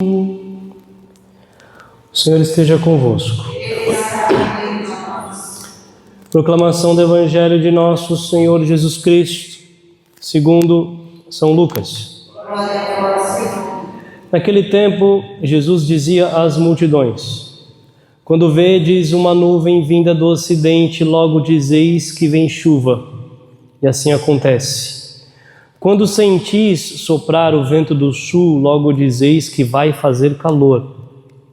O Senhor esteja convosco. Proclamação do Evangelho de nosso Senhor Jesus Cristo, segundo São Lucas. Naquele tempo, Jesus dizia às multidões: quando vedes uma nuvem vinda do ocidente, logo dizeis que vem chuva, e assim acontece. Quando sentis soprar o vento do sul, logo dizeis que vai fazer calor,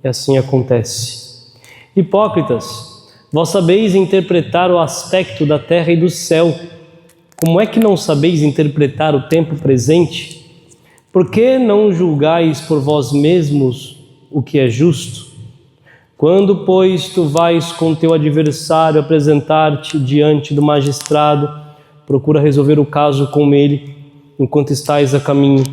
e assim acontece. Hipócritas, vós sabeis interpretar o aspecto da terra e do céu. Como é que não sabeis interpretar o tempo presente? Por que não julgais por vós mesmos o que é justo? Quando, pois, tu vais com teu adversário apresentar-te diante do magistrado, procura resolver o caso com ele, enquanto estais a caminho.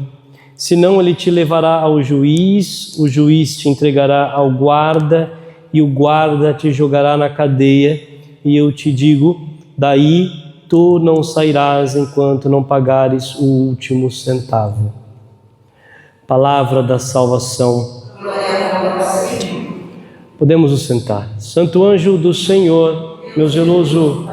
Senão ele te levará ao juiz, o juiz te entregará ao guarda, e o guarda te jogará na cadeia, e eu te digo, daí tu não sairás enquanto não pagares o último centavo. Palavra da salvação. Podemos nos sentar. Santo anjo do Senhor, meu zeloso,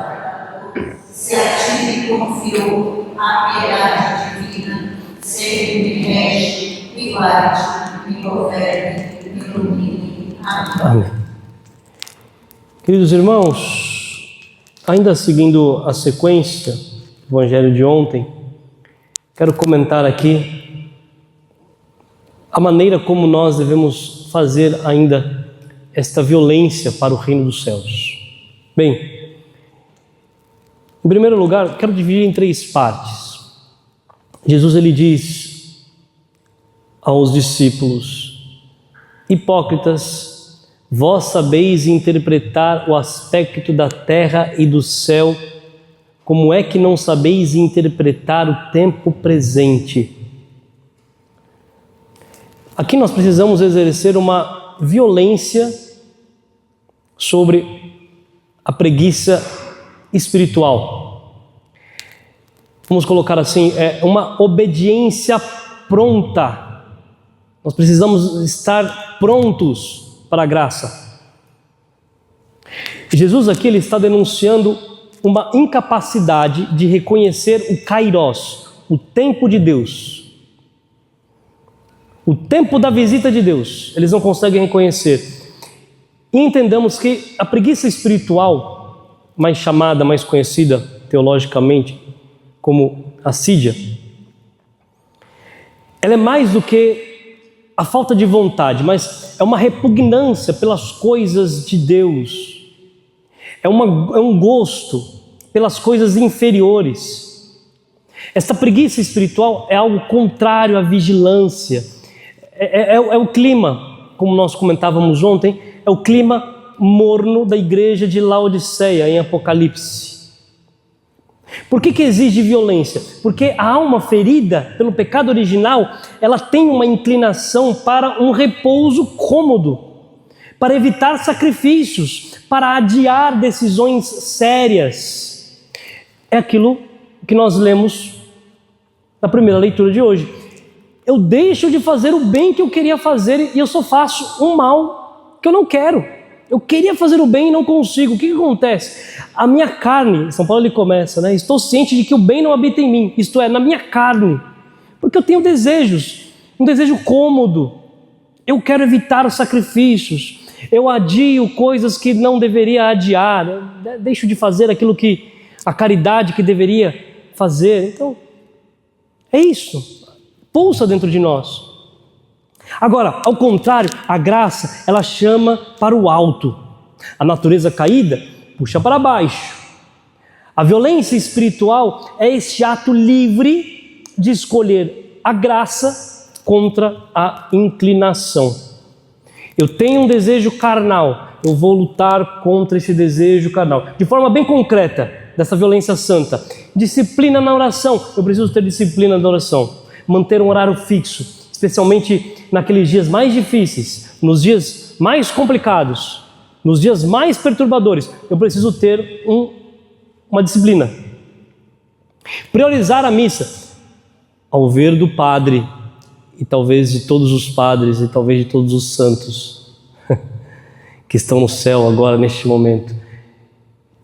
se a ti me confiou a piedade divina, sempre me rege, me guarde, me governe, me ilumine. Amém. Amém. Queridos irmãos, ainda seguindo a sequência do Evangelho de ontem, quero comentar aqui a maneira como nós devemos fazer ainda esta violência para o reino dos céus. Bem, em primeiro lugar, quero dividir em 3 partes. Jesus ele diz aos discípulos: hipócritas, vós sabeis interpretar o aspecto da terra e do céu, como é que não sabeis interpretar o tempo presente? Aqui nós precisamos exercer uma violência sobre a preguiça espiritual. Vamos colocar assim, é uma obediência pronta. Nós precisamos estar prontos para a graça. Jesus aqui ele está denunciando uma incapacidade de reconhecer o kairos, o tempo de Deus. O tempo da visita de Deus, eles não conseguem reconhecer. E entendamos que a preguiça espiritual, mais chamada, mais conhecida teologicamente como assídia, ela é mais do que a falta de vontade, mas é uma repugnância pelas coisas de Deus, é um gosto pelas coisas inferiores. Esta preguiça espiritual é algo contrário à vigilância, é o clima, como nós comentávamos ontem, é o clima morno da igreja de Laodiceia em Apocalipse. Por que exige violência? Porque a alma ferida pelo pecado original, ela tem uma inclinação para um repouso cômodo, para evitar sacrifícios, para adiar decisões sérias. É aquilo que nós lemos na primeira leitura de hoje. Eu deixo de fazer o bem que eu queria fazer e eu só faço um mal que eu não quero. Eu queria fazer o bem e não consigo. O que acontece? A minha carne, São Paulo ele começa, né? Estou ciente de que o bem não habita em mim, isto é, na minha carne. Porque eu tenho desejos, um desejo cômodo. Eu quero evitar os sacrifícios. Eu adio coisas que não deveria adiar. Eu deixo de fazer aquilo que a caridade que deveria fazer. Então, é isso. Pulsa dentro de nós. Agora, ao contrário, a graça, ela chama para o alto. A natureza caída puxa para baixo. A violência espiritual é este ato livre de escolher a graça contra a inclinação. Eu tenho um desejo carnal, eu vou lutar contra esse desejo carnal. De forma bem concreta, dessa violência santa. Disciplina na oração. Eu preciso ter disciplina na oração. Manter um horário fixo. Especialmente naqueles dias mais difíceis, nos dias mais complicados, nos dias mais perturbadores, eu preciso ter uma disciplina. Priorizar a missa. Ao ver do padre e talvez de todos os padres e talvez de todos os santos que estão no céu agora neste momento.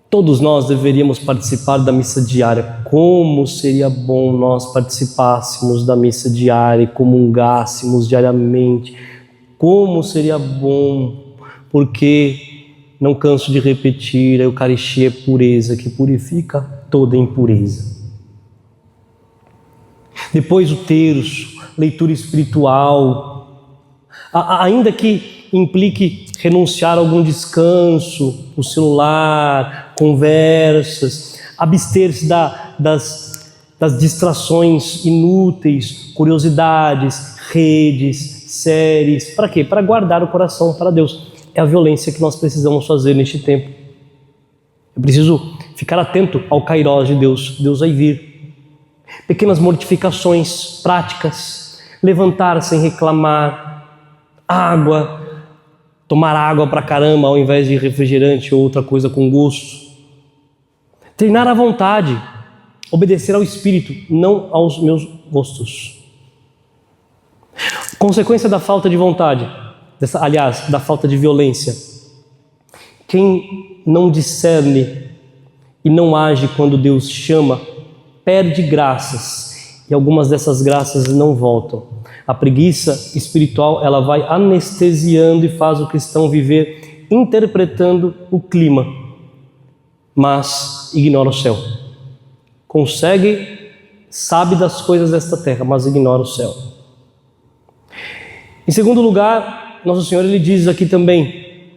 Todos nós deveríamos participar da missa diária. Como seria bom nós participássemos da missa diária e comungássemos diariamente. Como seria bom, porque, não canso de repetir, a Eucaristia é pureza que purifica toda impureza. Depois o terço, leitura espiritual, ainda que implique renunciar a algum descanso, o celular, conversas, abster-se das distrações inúteis, curiosidades, redes, séries. Para quê? Para guardar o coração para Deus. É a violência que nós precisamos fazer neste tempo. Eu preciso ficar atento ao kairós de Deus. Deus vai vir. Pequenas mortificações práticas, levantar sem reclamar, água, tomar água pra caramba ao invés de refrigerante ou outra coisa com gosto. Treinar a vontade, obedecer ao Espírito, não aos meus gostos. Consequência da falta de vontade, da falta de violência. Quem não discerne e não age quando Deus chama, perde graças, e algumas dessas graças não voltam. A preguiça espiritual, ela vai anestesiando e faz o cristão viver interpretando o clima, mas ignora o céu. Consegue, sabe das coisas desta terra, mas ignora o céu. Em segundo lugar, Nosso Senhor ele diz aqui também: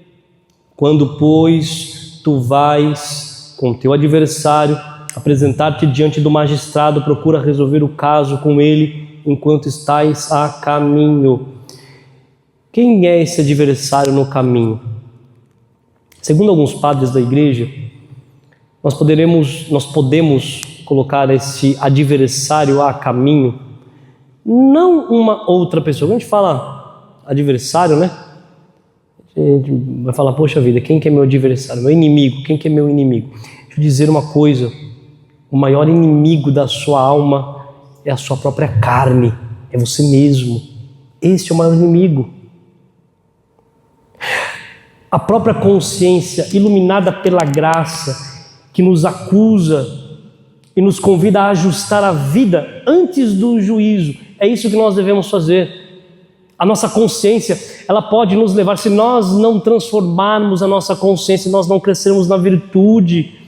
quando, pois, tu vais com teu adversário apresentar-te diante do magistrado, procura resolver o caso com ele enquanto estais a caminho. Quem é esse adversário no caminho? Segundo alguns padres da igreja, nós podemos colocar esse adversário a caminho, não uma outra pessoa. Quando a gente fala adversário, né? A gente vai falar, poxa vida, quem que é meu adversário? Meu inimigo, quem que é meu inimigo? Deixa eu dizer uma coisa: o maior inimigo da sua alma é a sua própria carne, é você mesmo. Esse é o maior inimigo. A própria consciência, iluminada pela graça, que nos acusa e nos convida a ajustar a vida antes do juízo. É isso que nós devemos fazer. A nossa consciência, ela pode nos levar, se nós não transformarmos a nossa consciência, se nós não crescermos na virtude,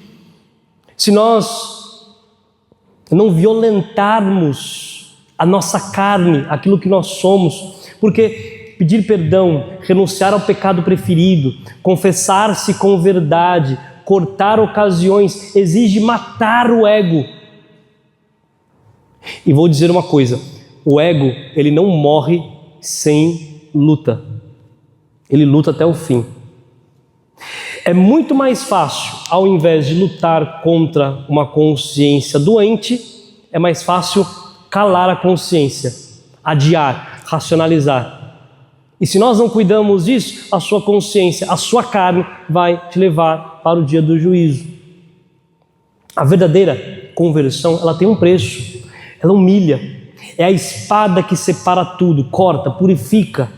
se nós não violentarmos a nossa carne, aquilo que nós somos, porque pedir perdão, renunciar ao pecado preferido, confessar-se com verdade, cortar ocasiões, exige matar o ego. E vou dizer uma coisa: o ego, ele não morre sem luta. Ele luta até o fim. É muito mais fácil, ao invés de lutar contra uma consciência doente, é mais fácil calar a consciência, adiar, racionalizar. E se nós não cuidamos disso, a sua consciência, a sua carne vai te levar para o dia do juízo. A verdadeira conversão, ela tem um preço, ela humilha. É a espada que separa tudo, corta, purifica.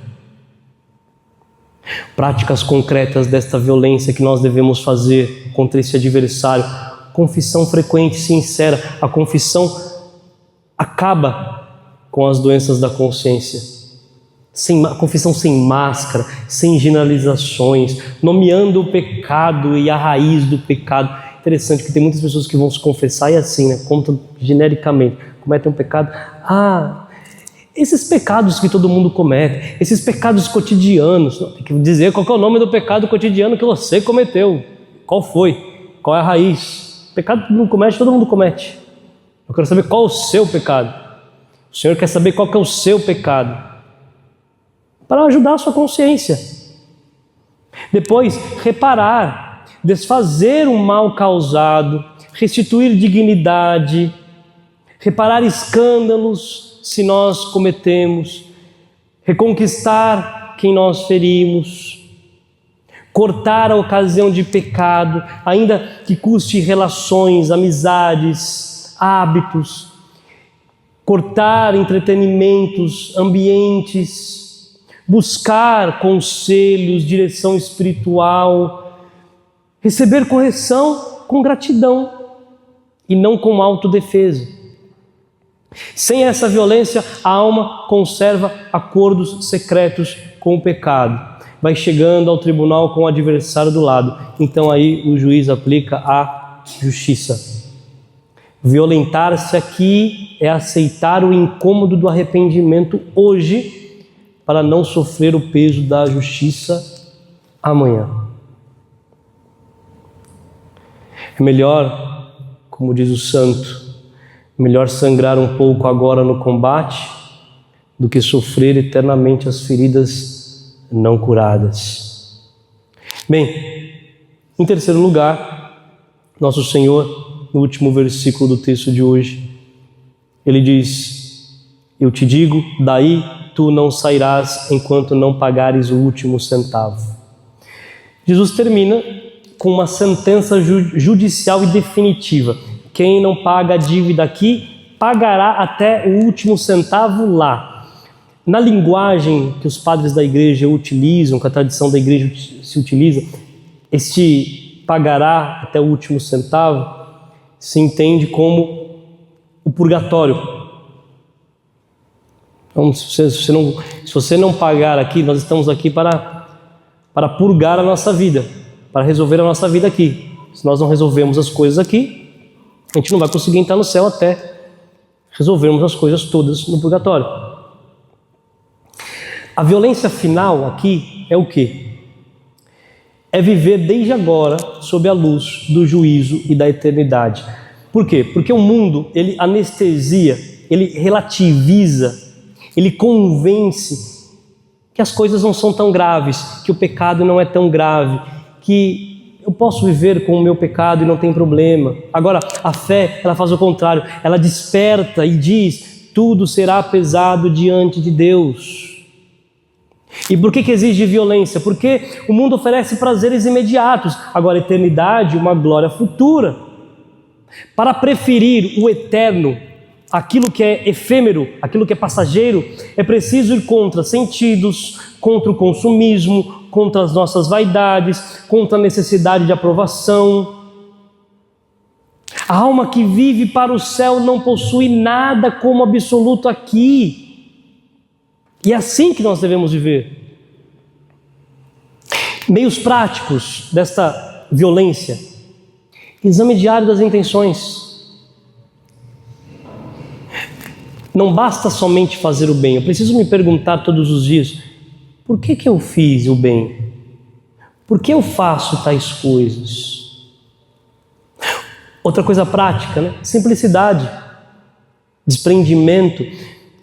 Práticas concretas desta violência que nós devemos fazer contra esse adversário: confissão frequente, sincera. A confissão acaba com as doenças da consciência. A confissão sem máscara, sem generalizações, nomeando o pecado e a raiz do pecado. Interessante que tem muitas pessoas que vão se confessar e assim, né? Contam genericamente, cometem um pecado. Esses pecados que todo mundo comete, esses pecados cotidianos, tem que dizer qual é o nome do pecado cotidiano que você cometeu. Qual foi? Qual é a raiz? Pecado que todo mundo comete, todo mundo comete. Eu quero saber qual é o seu pecado. O Senhor quer saber qual que é o seu pecado, para ajudar a sua consciência. Depois, reparar, desfazer o mal causado, restituir dignidade, reparar escândalos se nós cometemos, reconquistar quem nós ferimos, cortar a ocasião de pecado, ainda que custe relações, amizades, hábitos, cortar entretenimentos, ambientes, buscar conselhos, direção espiritual, receber correção com gratidão e não com autodefesa. Sem essa violência, a alma conserva acordos secretos com o pecado. Vai chegando ao tribunal com o adversário do lado. Então aí o juiz aplica a justiça. Violentar-se aqui é aceitar o incômodo do arrependimento hoje para não sofrer o peso da justiça amanhã. É melhor, como diz o santo, melhor sangrar um pouco agora no combate do que sofrer eternamente as feridas não curadas. Bem, em terceiro lugar, nosso Senhor, no último versículo do texto de hoje, Ele diz: eu te digo, daí tu não sairás enquanto não pagares o último centavo. Jesus termina com uma sentença judicial e definitiva. Quem não paga a dívida aqui, pagará até o último centavo lá. Na linguagem que os padres da igreja utilizam, que a tradição da igreja se utiliza, este pagará até o último centavo se entende como o purgatório. Então, se você não pagar aqui, nós estamos aqui para purgar a nossa vida, para resolver a nossa vida aqui. Se nós não resolvermos as coisas aqui, a gente não vai conseguir entrar no céu até resolvermos as coisas todas no purgatório. A violência final aqui é o quê? É viver desde agora sob a luz do juízo e da eternidade. Por quê? Porque o mundo, ele anestesia, ele relativiza, ele convence que as coisas não são tão graves, que o pecado não é tão grave, que eu posso viver com o meu pecado e não tem problema. Agora, a fé, ela faz o contrário, ela desperta e diz: tudo será pesado diante de Deus. E por que exige violência? Porque o mundo oferece prazeres imediatos, agora a eternidade, uma glória futura. Para preferir o eterno, aquilo que é efêmero, aquilo que é passageiro, é preciso ir contra sentidos, contra o consumismo, contra as nossas vaidades, contra a necessidade de aprovação. A alma que vive para o céu não possui nada como absoluto aqui. E é assim que nós devemos viver. Meios práticos desta violência: exame diário das intenções. Não basta somente fazer o bem, eu preciso me perguntar todos os dias: por que eu fiz o bem? Por que eu faço tais coisas? Outra coisa prática, né? Simplicidade, desprendimento,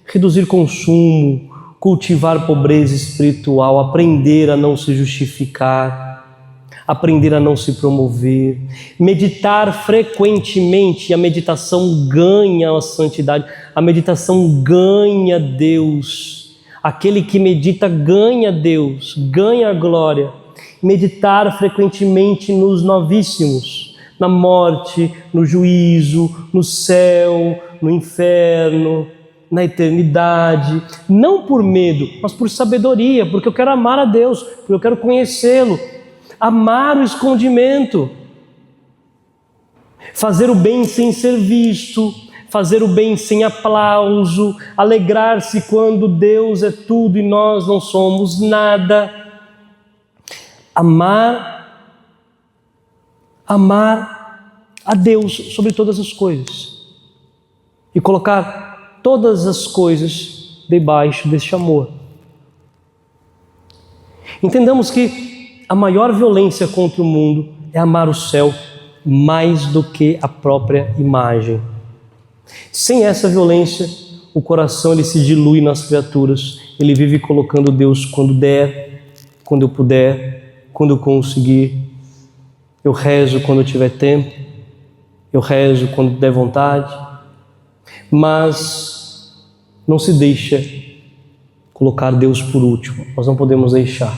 reduzir consumo, cultivar pobreza espiritual, aprender a não se justificar, aprender a não se promover, meditar frequentemente. A meditação ganha a santidade, a meditação ganha Deus. Aquele que medita ganha Deus, ganha a glória. Meditar frequentemente nos novíssimos, na morte, no juízo, no céu, no inferno, na eternidade, não por medo, mas por sabedoria, porque eu quero amar a Deus, porque eu quero conhecê-lo, amar o escondimento, fazer o bem sem ser visto, fazer o bem sem aplauso, alegrar-se quando Deus é tudo e nós não somos nada, amar a Deus sobre todas as coisas e colocar todas as coisas debaixo deste amor. Entendamos que a maior violência contra o mundo é amar o céu mais do que a própria imagem. Sem essa violência, o coração ele se dilui nas criaturas, ele vive colocando Deus quando der, quando eu puder, quando eu conseguir. Eu rezo quando eu tiver tempo, eu rezo quando der vontade, mas não se deixa colocar Deus por último, nós não podemos deixar.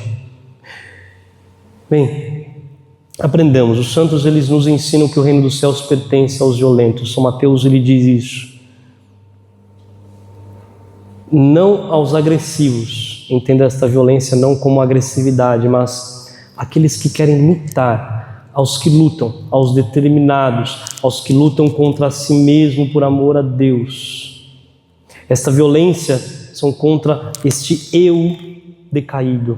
Bem, aprendamos, os santos eles nos ensinam que o reino dos céus pertence aos violentos. São Mateus ele diz isso. não aos agressivos. Entenda esta violência não como agressividade, mas aqueles que querem lutar, aos que lutam, aos determinados, aos que lutam contra si mesmo por amor a Deus. Esta violência são contra este eu decaído,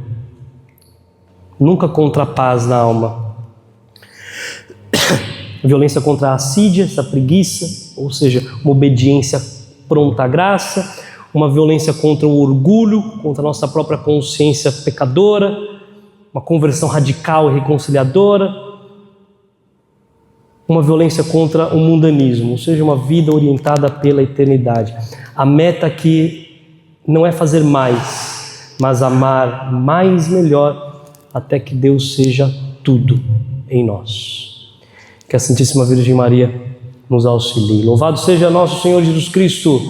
nunca contra a paz na alma. Violência contra a assídia, essa preguiça, ou seja, uma obediência pronta à graça, uma violência contra o orgulho, contra a nossa própria consciência pecadora, uma conversão radical e reconciliadora, uma violência contra o mundanismo, ou seja, uma vida orientada pela eternidade. A meta aqui não é fazer mais, mas amar mais e melhor até que Deus seja tudo em nós. Que a Santíssima Virgem Maria nos auxilie. Louvado seja nosso Senhor Jesus Cristo.